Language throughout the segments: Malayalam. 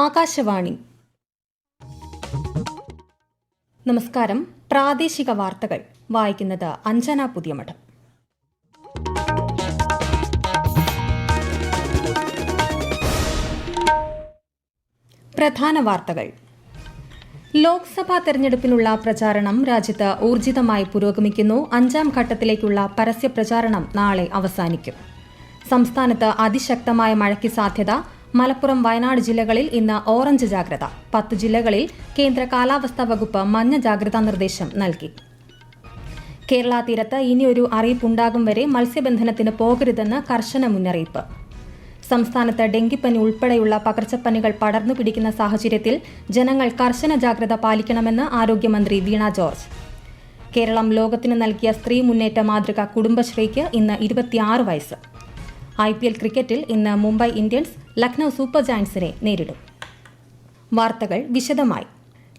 ആകാശവാണി. നമസ്കാരം. പ്രാദേശിക വാർത്തകൾ വായിക്കുന്നത് അഞ്ജന പുതിയമഠം. പ്രധാന വാർത്തകൾ. ലോക്സഭാ തെരഞ്ഞെടുപ്പിനുള്ള പ്രചാരണം രാജ്യത്ത് ഊർജിതമായി പുരോഗമിക്കുന്നു. 5ാം ഘട്ടത്തിലേക്കുള്ള പരസ്യ പ്രചാരണം നാളെ അവസാനിക്കും. സംസ്ഥാനത്ത് അതിശക്തമായ മഴയ്ക്ക് സാധ്യത. മലപ്പുറം, വയനാട് ജില്ലകളിൽ ഇന്ന് ഓറഞ്ച് ജാഗ്രത. 10 ജില്ലകളിൽ കേന്ദ്ര കാലാവസ്ഥാ വകുപ്പ് മഞ്ഞ ജാഗ്രതാ നിർദ്ദേശം നൽകി. കേരള തീരത്ത് ഇനിയൊരു അറിയിപ്പുണ്ടാകും വരെ മത്സ്യബന്ധനത്തിന് പോകരുതെന്ന് കർശന മുന്നറിയിപ്പ്. സംസ്ഥാനത്ത് ഡെങ്കിപ്പനി ഉൾപ്പെടെയുള്ള പകർച്ചപ്പനികൾ പടർന്നു പിടിക്കുന്ന സാഹചര്യത്തിൽ ജനങ്ങൾ കർശന ജാഗ്രത പാലിക്കണമെന്ന് ആരോഗ്യമന്ത്രി വീണ ജോർജ്. കേരളം ലോകത്തിന് നൽകിയ സ്ത്രീ മുന്നേറ്റ മാതൃക കുടുംബശ്രീക്ക് ഇന്ന് 26 വയസ്സ്. IPL ക്രിക്കറ്റിൽ ഇന്ന് മുംബൈ ഇന്ത്യൻസ് ലക്നൌ സൂപ്പർ ജയന്റ്സിനെ നേരിടും. വാർത്തകൾ വിശദമായി.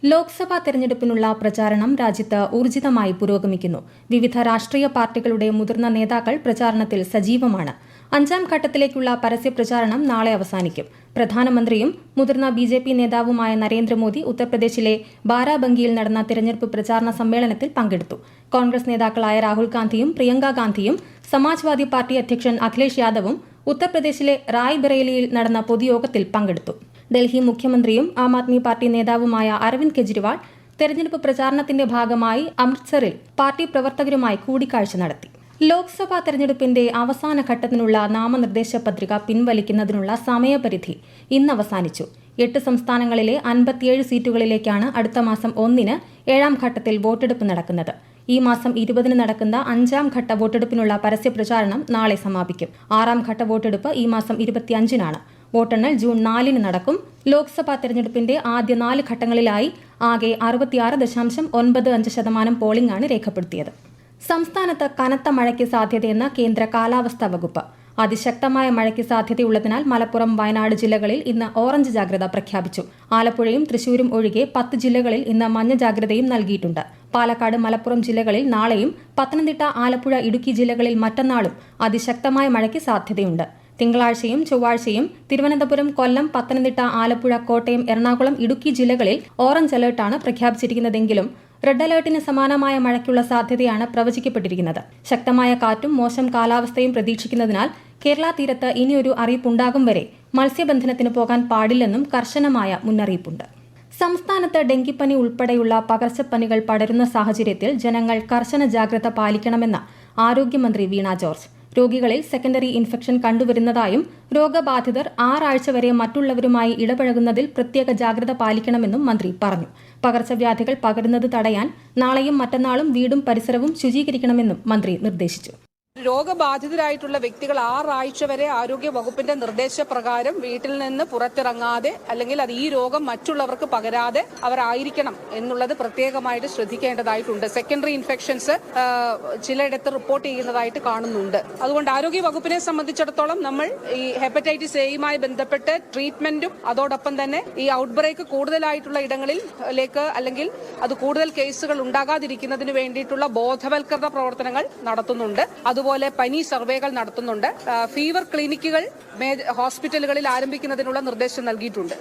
ലോക്സഭാ തെരഞ്ഞെടുപ്പിനുള്ള പ്രചാരണം രാജ്യത്ത് ഊർജിതമായി പുരോഗമിക്കുന്നു. വിവിധ രാഷ്ട്രീയ പാർട്ടികളുടെ മുതിർന്ന നേതാക്കൾ പ്രചാരണത്തിൽ സജീവമാണ്. 5ാം ഘട്ടത്തിലേക്കുള്ള പരസ്യ പ്രചാരണം നാളെ അവസാനിക്കും. പ്രധാനമന്ത്രിയും മുതിർന്ന BJP നേതാവുമായ നരേന്ദ്രമോദി ഉത്തർപ്രദേശിലെ ബാരാബങ്കിയിൽ നടന്ന തെരഞ്ഞെടുപ്പ് പ്രചാരണ സമ്മേളനത്തിൽ പങ്കെടുത്തു. കോൺഗ്രസ് നേതാക്കളായ രാഹുൽ ഗാന്ധിയും പ്രിയങ്ക ഗാന്ധിയും സമാജ്വാദി പാർട്ടി അധ്യക്ഷൻ അഖിലേഷ് യാദവും ഉത്തർപ്രദേശിലെ റായ്ബറേലിയിൽ നടന്ന പൊതുയോഗത്തിൽ പങ്കെടുത്തു. ഡൽഹി മുഖ്യമന്ത്രിയും ആം ആദ്മി പാർട്ടി നേതാവുമായ അരവിന്ദ് കെജ്രിവാൾ തെരഞ്ഞെടുപ്പ് പ്രചാരണത്തിന്റെ ഭാഗമായി അമൃത്സറിൽ പാർട്ടി പ്രവർത്തകരുമായി കൂടിക്കാഴ്ച നടത്തി. ലോക്സഭാ തെരഞ്ഞെടുപ്പിന്റെ അവസാന ഘട്ടത്തിനുള്ള നാമനിർദ്ദേശ പത്രിക പിൻവലിക്കുന്നതിനുള്ള സമയപരിധി ഇന്ന് അവസാനിച്ചു. 8 സംസ്ഥാനങ്ങളിലെ 57 സീറ്റുകളിലേക്കാണ് അടുത്ത മാസം 1-ന് 7ാം ഘട്ടത്തിൽ വോട്ടെടുപ്പ് നടക്കുന്നത്. ഈ മാസം 20-ന് നടക്കുന്ന 5ാം ഘട്ട വോട്ടെടുപ്പിനുള്ള പരസ്യപ്രചാരണം നാളെ സമാപിക്കും. 6ാം ഘട്ട വോട്ടെടുപ്പ് ഈ മാസം 25-നാണ്. വോട്ടെണ്ണൽ ജൂൺ 4-ന് നടക്കും. ലോക്സഭാ തെരഞ്ഞെടുപ്പിന്റെ ആദ്യ 4 ഘട്ടങ്ങളിലായി ആകെ 66.95% പോളിംഗാണ് രേഖപ്പെടുത്തിയത്. സംസ്ഥാനത്ത് കനത്ത മഴയ്ക്ക് സാധ്യതയെന്ന് കേന്ദ്ര കാലാവസ്ഥാ വകുപ്പ്. അതിശക്തമായ മഴയ്ക്ക് സാധ്യതയുള്ളതിനാൽ മലപ്പുറം, വയനാട് ജില്ലകളിൽ ഇന്ന് ഓറഞ്ച് ജാഗ്രത പ്രഖ്യാപിച്ചു. ആലപ്പുഴയും തൃശൂരും ഒഴികെ 10 ജില്ലകളിൽ ഇന്ന് മഞ്ഞ ജാഗ്രതയും നൽകിയിട്ടുണ്ട്. പാലക്കാട്, മലപ്പുറം ജില്ലകളിൽ നാളെയും പത്തനംതിട്ട, ആലപ്പുഴ, ഇടുക്കി ജില്ലകളിൽ മറ്റന്നാളും അതിശക്തമായ മഴയ്ക്ക് സാധ്യതയുണ്ട്. തിങ്കളാഴ്ചയും ചൊവ്വാഴ്ചയും തിരുവനന്തപുരം, കൊല്ലം, പത്തനംതിട്ട, ആലപ്പുഴ, കോട്ടയം, എറണാകുളം, ഇടുക്കി ജില്ലകളിൽ ഓറഞ്ച് അലർട്ടാണ് പ്രഖ്യാപിച്ചിരിക്കുന്നതെങ്കിലും റെഡ് അലർട്ടിന് സമാനമായ മഴയ്ക്കുള്ള സാധ്യതയാണ് പ്രവചിക്കപ്പെട്ടിരിക്കുന്നത്. ശക്തമായ കാറ്റും മോശം കാലാവസ്ഥയും പ്രതീക്ഷിക്കുന്നതിനാൽ കേരള തീരത്ത് ഇനിയൊരു അറിയിപ്പുണ്ടാകും വരെ മത്സ്യബന്ധനത്തിന് പോകാൻ പാടില്ലെന്നും കർശനമായ മുന്നറിയിപ്പുണ്ട്. സംസ്ഥാനത്ത് ഡെങ്കിപ്പനി ഉൾപ്പെടെയുള്ള പകർച്ചപ്പനികൾ പടരുന്ന സാഹചര്യത്തിൽ ജനങ്ങൾ കർശന ജാഗ്രത പാലിക്കണമെന്ന് ആരോഗ്യമന്ത്രി വീണ ജോർജ്. രോഗികളിൽ സെക്കൻഡറി ഇൻഫെക്ഷൻ കണ്ടുവരുന്നതായും രോഗബാധിതർ 6 ആഴ്ച വരെ മറ്റുള്ളവരുമായി ഇടപഴകുന്നതിൽ പ്രത്യേക ജാഗ്രത പാലിക്കണമെന്നും മന്ത്രി പറഞ്ഞു. പകർച്ചവ്യാധികൾ പകരുന്നത് തടയാൻ നാളെയും മറ്റന്നാളും വീടും പരിസരവും ശുചീകരിക്കണമെന്നും മന്ത്രി നിർദ്ദേശിച്ചു. രോഗബാധിതരായിട്ടുള്ള വ്യക്തികൾ 6 ആഴ്ച വരെ ആരോഗ്യ വകുപ്പിന്റെ നിർദ്ദേശപ്രകാരം വീട്ടിൽ നിന്ന് പുറത്തിറങ്ങാതെ, അല്ലെങ്കിൽ അത് ഈ രോഗം മറ്റുള്ളവർക്ക് പകരാതെ അവരായിരിക്കണം എന്നുള്ളത് പ്രത്യേകമായിട്ട് ശ്രദ്ധിക്കേണ്ടതായിട്ടുണ്ട്. സെക്കൻഡറി ഇൻഫെക്ഷൻസ് ചിലയിടത്ത് റിപ്പോർട്ട് ചെയ്യുന്നതായിട്ട് കാണുന്നുണ്ട്. അതുകൊണ്ട് ആരോഗ്യ വകുപ്പിനെ സംബന്ധിച്ചിടത്തോളം നമ്മൾ ഈ ഹെപ്പറ്റൈറ്റിസ് എയുമായി ബന്ധപ്പെട്ട് ട്രീറ്റ്മെന്റും അതോടൊപ്പം തന്നെ ഈ ഔട്ട് ബ്രേക്ക് കൂടുതലായിട്ടുള്ള ഇടങ്ങളിലേക്ക് അല്ലെങ്കിൽ അത് കൂടുതൽ കേസുകൾ ഉണ്ടാകാതിരിക്കുന്നതിന് വേണ്ടിയിട്ടുള്ള ബോധവൽക്കരണ പ്രവർത്തനങ്ങൾ നടത്തുന്നുണ്ട്. അതുപോലെ പനി സർവേകൾ നടത്തുന്നുണ്ട്. ഫീവർ ക്ലിനിക്കുകൾ ഹോസ്പിറ്റലുകളിൽ ആരംഭിക്കുന്നതിനുള്ള നിർദ്ദേശം നൽകിയിട്ടുണ്ട്.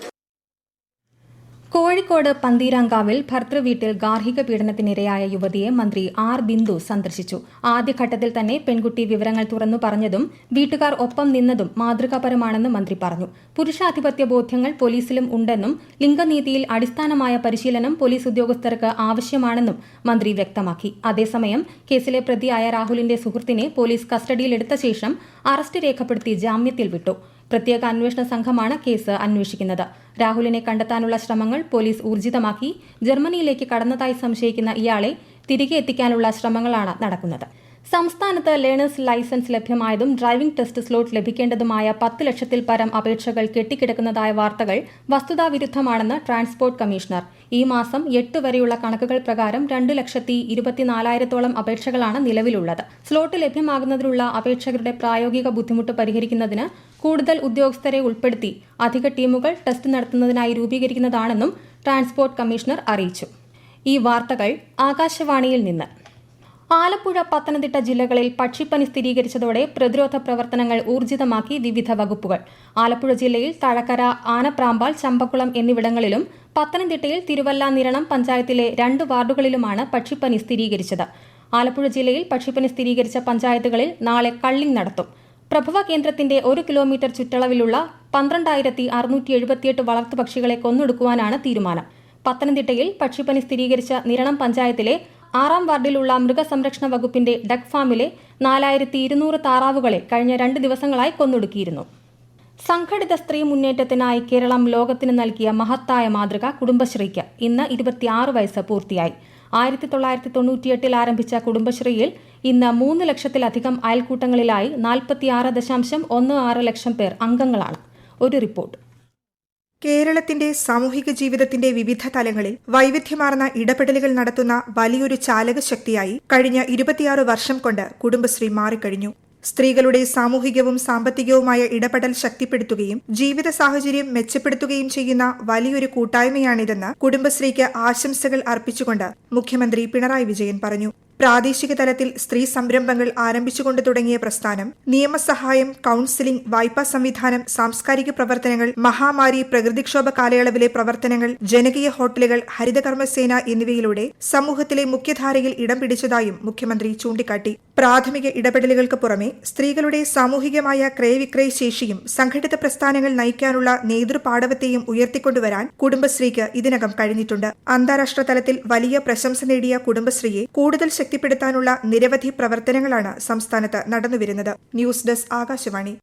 കോഴിക്കോട് പന്തീരാങ്കാവിൽ ഭർതൃവീട്ടിൽ ഗാർഹിക പീഡനത്തിനിരയായ യുവതിയെ മന്ത്രി R. ബിന്ദു സന്ദർശിച്ചു. ആദ്യഘട്ടത്തിൽ തന്നെ പെൺകുട്ടി വിവരങ്ങൾ തുറന്നു പറഞ്ഞതും വീട്ടുകാർ ഒപ്പം നിന്നതും മാതൃകാപരമാണെന്ന് മന്ത്രി പറഞ്ഞു. പുരുഷാധിപത്യ ബോധ്യങ്ങൾ പോലീസിലും ഉണ്ടെന്നും ലിംഗനീതിയിൽ അടിസ്ഥാനമായ പരിശീലനം പോലീസ് ഉദ്യോഗസ്ഥർക്ക് ആവശ്യമാണെന്നും മന്ത്രി വ്യക്തമാക്കി. അതേസമയം കേസിലെ പ്രതിയായ രാഹുലിന്റെ സുഹൃത്തിനെ പോലീസ് കസ്റ്റഡിയിലെടുത്ത ശേഷം അറസ്റ്റ് രേഖപ്പെടുത്തി ജാമ്യത്തിൽ വിട്ടു. പ്രത്യേക അന്വേഷണ സംഘമാണ് കേസ് അന്വേഷിക്കുന്നത്. രാഹുലിനെ കണ്ടെത്താനുള്ള ശ്രമങ്ങൾ പോലീസ് ഊർജിതമാക്കി. ജർമ്മനിയിലേക്ക് കടന്നതായി സംശയിക്കുന്ന ഇയാളെ തിരികെ എത്തിക്കാനുള്ള ശ്രമങ്ങളാണ് നടക്കുന്നത്. സംസ്ഥാനത്ത് ലേണേഴ്സ് ലൈസൻസ് ലഭ്യമായതും ഡ്രൈവിംഗ് ടെസ്റ്റ് സ്ലോട്ട് ലഭിക്കേണ്ടതുമായ 10 ലക്ഷത്തിൽ പരം അപേക്ഷകൾ കെട്ടിക്കിടക്കുന്നതായ വാർത്തകൾ വസ്തുതാവിരുദ്ധമാണെന്ന് ട്രാൻസ്പോർട്ട് കമ്മീഷണർ. ഈ മാസം 8 വരെയുള്ള കണക്കുകൾ പ്രകാരം 2,24,000-ഓളം അപേക്ഷകളാണ് നിലവിലുള്ളത്. സ്ലോട്ട് ലഭ്യമാകുന്നതിനുള്ള അപേക്ഷകരുടെ പ്രായോഗിക ബുദ്ധിമുട്ട് പരിഹരിക്കുന്നതിന് കൂടുതൽ ഉദ്യോഗസ്ഥരെ ഉൾപ്പെടുത്തി അധിക ടീമുകൾ ടെസ്റ്റ് നടത്തുന്നതിനായി രൂപീകരിക്കുന്നതാണെന്നും ട്രാൻസ്പോർട്ട് കമ്മീഷണർ അറിയിച്ചു. ഈ വാർത്തകൾ ആകാശവാണിയിൽ നിന്ന്. ആലപ്പുഴ, പത്തനംതിട്ട ജില്ലകളിൽ പക്ഷിപ്പനി സ്ഥിരീകരിച്ചതോടെ പ്രതിരോധ പ്രവർത്തനങ്ങൾ ഊർജിതമാക്കി വിവിധ വകുപ്പുകൾ. ആലപ്പുഴ ജില്ലയിൽ തഴക്കര, ആനപ്രാമ്പാൽ, ചമ്പക്കുളം എന്നിവിടങ്ങളിലും പത്തനംതിട്ടയിൽ തിരുവല്ല, നിരണം പഞ്ചായത്തിലെ 2 വാർഡുകളിലുമാണ് പക്ഷിപ്പനി സ്ഥിരീകരിച്ചത്. ആലപ്പുഴ ജില്ലയിൽ പക്ഷിപ്പനി സ്ഥിരീകരിച്ച പഞ്ചായത്തുകളിൽ നാളെ കള്ളിംഗ് നടത്തും. പ്രഭവ കേന്ദ്രത്തിന്റെ 1 കിലോമീറ്റർ ചുറ്റളവിലുള്ള 12,678 വളർത്തുപക്ഷികളെ കൊന്നൊടുക്കുവാനാണ് തീരുമാനം. പത്തനംതിട്ടയിൽ പക്ഷിപ്പനി സ്ഥിരീകരിച്ച നിരണം പഞ്ചായത്തിലെ 6-ാം വാർഡിലുള്ള മൃഗസംരക്ഷണ വകുപ്പിന്റെ ഡക്ക് ഫാമിലെ 4200 താറാവുകളെ കഴിഞ്ഞ 2 ദിവസങ്ങളായി കൊന്നൊടുക്കിയിരുന്നു. സംഘടിത സ്ത്രീ മുന്നേറ്റത്തിനായി കേരളം ലോകത്തിന് നൽകിയ മഹത്തായ മാതൃക കുടുംബശ്രീക്ക് ഇന്ന് 26 വയസ്സ് പൂർത്തിയായി. 1998 ആരംഭിച്ച കുടുംബശ്രീയിൽ ഇന്ന് 3 ലക്ഷത്തിലധികം അയൽക്കൂട്ടങ്ങളിലായി 46.16 ലക്ഷം പേർ അംഗങ്ങളാണ്. ഒരു റിപ്പോർട്ട്. കേരളത്തിന്റെ സാമൂഹിക ജീവിതത്തിന്റെ വിവിധ തലങ്ങളിൽ വൈവിധ്യമാർന്ന ഇടപെടലുകൾ നടത്തുന്ന വലിയൊരു ചാലകശക്തിയായി കഴിഞ്ഞ 26 വർഷം കൊണ്ട് കുടുംബശ്രീ മാറിക്കഴിഞ്ഞു. സ്ത്രീകളുടെ സാമൂഹികവും സാമ്പത്തികവുമായ ഇടപെടൽ ശക്തിപ്പെടുത്തുകയും ജീവിത സാഹചര്യം മെച്ചപ്പെടുത്തുകയും ചെയ്യുന്ന വലിയൊരു കൂട്ടായ്മയാണിതെന്ന് കുടുംബശ്രീക്ക് ആശംസകൾ അർപ്പിച്ചുകൊണ്ട് മുഖ്യമന്ത്രി പിണറായി വിജയൻ പറഞ്ഞു. പ്രാദേശിക തലത്തിൽ സ്ത്രീ സംരംഭങ്ങൾ ആരംഭിച്ചുകൊണ്ട് തുടങ്ങിയ പ്രസ്ഥാനം നിയമസഹായം, കൌൺസിലിംഗ്, വായ്പാ സംവിധാനം, സാംസ്കാരിക പ്രവർത്തനങ്ങൾ, മഹാമാരി, പ്രകൃതിക്ഷോഭ കാലയളവിലെ പ്രവർത്തനങ്ങൾ, ജനകീയ ഹോട്ടലുകൾ, ഹരിതകർമ്മസേന എന്നിവയിലൂടെ സമൂഹത്തിലെ മുഖ്യധാരയിൽ ഇടം പിടിച്ചതായും മുഖ്യമന്ത്രി ചൂണ്ടിക്കാട്ടി. പ്രാഥമിക ഇടപെടലുകൾക്ക് പുറമെ സ്ത്രീകളുടെ സാമൂഹികമായ ക്രയവിക്രയ ശേഷിയും സംഘടിത പ്രസ്ഥാനങ്ങൾ നയിക്കാനുള്ള നേതൃപാടവത്തെയും ഉയർത്തിക്കൊണ്ടുവരാൻ കുടുംബശ്രീക്ക് ഇതിനകം കഴിഞ്ഞിട്ടുണ്ട്. അന്താരാഷ്ട്ര തലത്തിൽ വലിയ പ്രശംസ നേടിയ കുടുംബശ്രീയെ കൂടുതൽ ശക്തിപ്പെടുത്താനുള്ള നിരവധി പ്രവർത്തനങ്ങളാണ് സംസ്ഥാനത്ത് നടന്നുവരുന്നത്. News desk, Akashvani.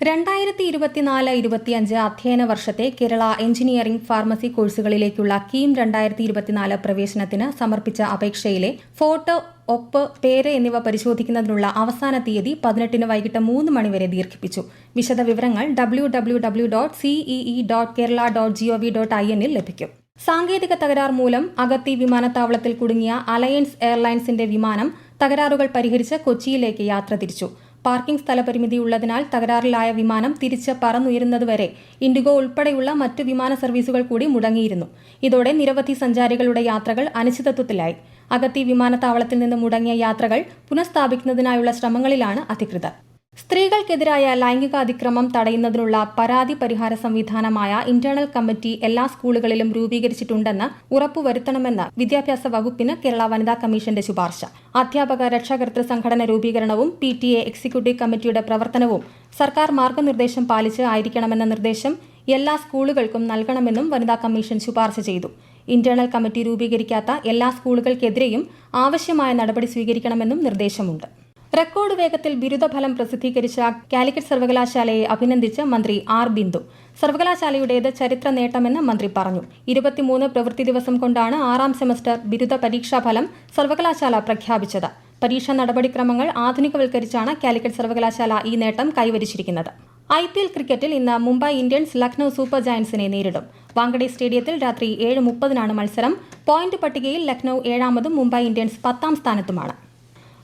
2024-25 അധ്യയന വർഷത്തെ കേരള എഞ്ചിനീയറിംഗ്, ഫാർമസി കോഴ്സുകളിലേക്കുള്ള കീം 2024 പ്രവേശനത്തിന് സമർപ്പിച്ച അപേക്ഷയിലെ ഫോട്ടോ, ഒപ്പ്, പേര് എന്നിവ പരിശോധിക്കുന്നതിനുള്ള അവസാന തീയതി 18 വൈകിട്ട് 3 മണിവരെ ദീർഘിപ്പിച്ചു. വിശദവിവരങ്ങൾ www.cee.kerala.gov.in ൽ ലഭിക്കും. സാങ്കേതിക തകരാർ മൂലം അഗത്തി വിമാനത്താവളത്തിൽ കുടുങ്ങിയ അലയൻസ് എയർലൈൻസിന്റെ വിമാനം തകരാറുകൾ പരിഹരിച്ച് കൊച്ചിയിലേക്ക് യാത്ര തിരിച്ചു. പാർക്കിംഗ് സ്ഥലപരിമിതിയുള്ളതിനാൽ തകരാറിലായ വിമാനം തിരിച്ച് പറന്നുയരുന്നതുവരെ ഇൻഡിഗോ ഉൾപ്പെടെയുള്ള മറ്റു വിമാന സർവീസുകൾ കൂടി മുടങ്ങിയിരുന്നു. ഇതോടെ നിരവധി സഞ്ചാരികളുടെ യാത്രകൾ അനിശ്ചിതത്വത്തിലായി. അഗത്തി വിമാനത്താവളത്തിൽ നിന്ന് മുടങ്ങിയ യാത്രകൾ പുനഃസ്ഥാപിക്കുന്നതിനായുള്ള ശ്രമങ്ങളിലാണ് അധികൃതർ. സ്ത്രീകൾക്കെതിരായ ലൈംഗിക അതിക്രമം തടയുന്നതിനുള്ള പരാതി പരിഹാര സംവിധാനമായ ഇന്റേണൽ കമ്മിറ്റി എല്ലാ സ്കൂളുകളിലും രൂപീകരിച്ചിട്ടുണ്ടെന്ന് ഉറപ്പുവരുത്തണമെന്ന് വിദ്യാഭ്യാസ വകുപ്പിന് കേരള വനിതാ കമ്മീഷന്റെ ശുപാർശ. അധ്യാപക രക്ഷാകർതൃ സംഘടന രൂപീകരണവും PTA എക്സിക്യൂട്ടീവ് കമ്മിറ്റിയുടെ പ്രവർത്തനവും സർക്കാർ മാർഗനിർദ്ദേശം പാലിച്ച് ആയിരിക്കണമെന്ന നിർദ്ദേശം എല്ലാ സ്കൂളുകൾക്കും നൽകണമെന്നും വനിതാ കമ്മീഷൻ ശുപാർശ ചെയ്തു. ഇന്റേണൽ കമ്മിറ്റി രൂപീകരിക്കാത്ത എല്ലാ സ്കൂളുകൾക്കെതിരെയും ആവശ്യമായ നടപടി സ്വീകരിക്കണമെന്നും നിർദ്ദേശമുണ്ട്. റെക്കോർഡ് വേഗത്തിൽ ബിരുദഫലം പ്രസിദ്ധീകരിച്ച കാലിക്കറ്റ് സർവകലാശാലയെ അഭിനന്ദിച്ച് മന്ത്രി ആർ ബിന്ദു. സർവകലാശാലയുടേത് ചരിത്ര നേട്ടമെന്ന് മന്ത്രി പറഞ്ഞു. 23 പ്രവൃത്തി ദിവസം കൊണ്ടാണ് 6-ാം സെമസ്റ്റർ ബിരുദ പരീക്ഷാഫലം സർവകലാശാല പ്രഖ്യാപിച്ചത്. പരീക്ഷാ നടപടിക്രമങ്ങൾ ആധുനികവൽക്കരിച്ചാണ് കാലിക്കറ്റ് സർവകലാശാല ഈ നേട്ടം കൈവരിച്ചിരിക്കുന്നത്. IPL ക്രിക്കറ്റിൽ ഇന്ന് മുംബൈ ഇന്ത്യൻസ് ലക്നൌ സൂപ്പർ ജയന്റ്സിനെ നേരിടും. വാങ്കഡെ സ്റ്റേഡിയത്തിൽ രാത്രി 7:30 മത്സരം. പോയിന്റ് പട്ടികയിൽ ലക്നൌ 7-ാമതും മുംബൈ ഇന്ത്യൻസ് 10-ാം സ്ഥാനത്തുമാണ്.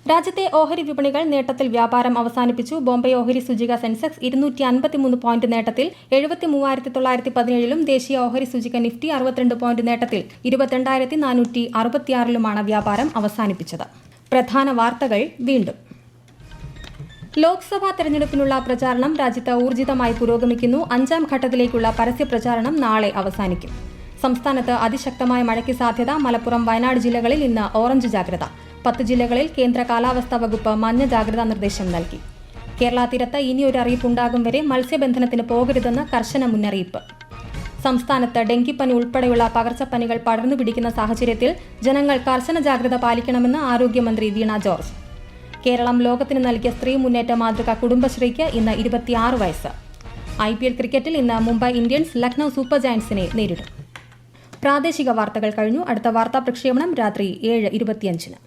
രാജ്യത്തെ ഓഹരി വിപണികൾ നേട്ടത്തിൽ വ്യാപാരം അവസാനിപ്പിച്ചു. ബോംബെ ഓഹരി സൂചിക സെൻസെക്സ് 253 പോയിന്റ് നേട്ടത്തിൽ 73,917-ലും ദേശീയ ഓഹരി സൂചിക നിഫ്റ്റി 62 പോയിന്റ് നേട്ടത്തിൽ 22,466-ലുമാണ് വ്യാപാരം അവസാനിപ്പിച്ചത്. പ്രധാന വാർത്തകൾ വീണ്ടും. ലോക്സഭാ തെരഞ്ഞെടുപ്പിനുള്ള പ്രചാരണം രാജ്യത്ത് ഊർജിതമായി പുരോഗമിക്കുന്നു. 5-ാം ഘട്ടത്തിലേക്കുള്ള പരസ്യപ്രചാരണം നാളെ അവസാനിക്കും. സംസ്ഥാനത്ത് അതിശക്തമായ മഴയ്ക്ക് സാധ്യത. മലപ്പുറം, വയനാട് ജില്ലകളിൽ ഇന്ന് ഓറഞ്ച് ജാഗ്രത. 10 ജില്ലകളിൽ കേന്ദ്ര കാലാവസ്ഥാ വകുപ്പ് മഞ്ഞ ജാഗ്രതാ നിർദ്ദേശം നൽകി. കേരള തീരത്ത് ഇനിയൊരു അറിയിപ്പുണ്ടാകും വരെ മത്സ്യബന്ധനത്തിന് പോകരുതെന്ന് കർശന മുന്നറിയിപ്പ്. സംസ്ഥാനത്ത് ഡെങ്കിപ്പനി ഉൾപ്പെടെയുള്ള പകർച്ചപ്പനികൾ പടർന്നുപിടിക്കുന്ന സാഹചര്യത്തിൽ ജനങ്ങൾ കർശന ജാഗ്രത പാലിക്കണമെന്ന് ആരോഗ്യമന്ത്രി വീണ ജോർജ്. കേരളം ലോകത്തിന് നൽകിയ സ്ത്രീ മുന്നേറ്റ മാതൃക കുടുംബശ്രീക്ക് ഇന്ന് 26 വയസ്സ്. IPL ക്രിക്കറ്റിൽ ഇന്ന് മുംബൈ ഇന്ത്യൻസ് ലക്നൌ സൂപ്പർ ജയന്റ്സിനെ നേരിടും. പ്രാദേശിക വാർത്തകൾ കഴിഞ്ഞു. അടുത്ത വാർത്താ പ്രക്ഷേപണം രാത്രി 7:25.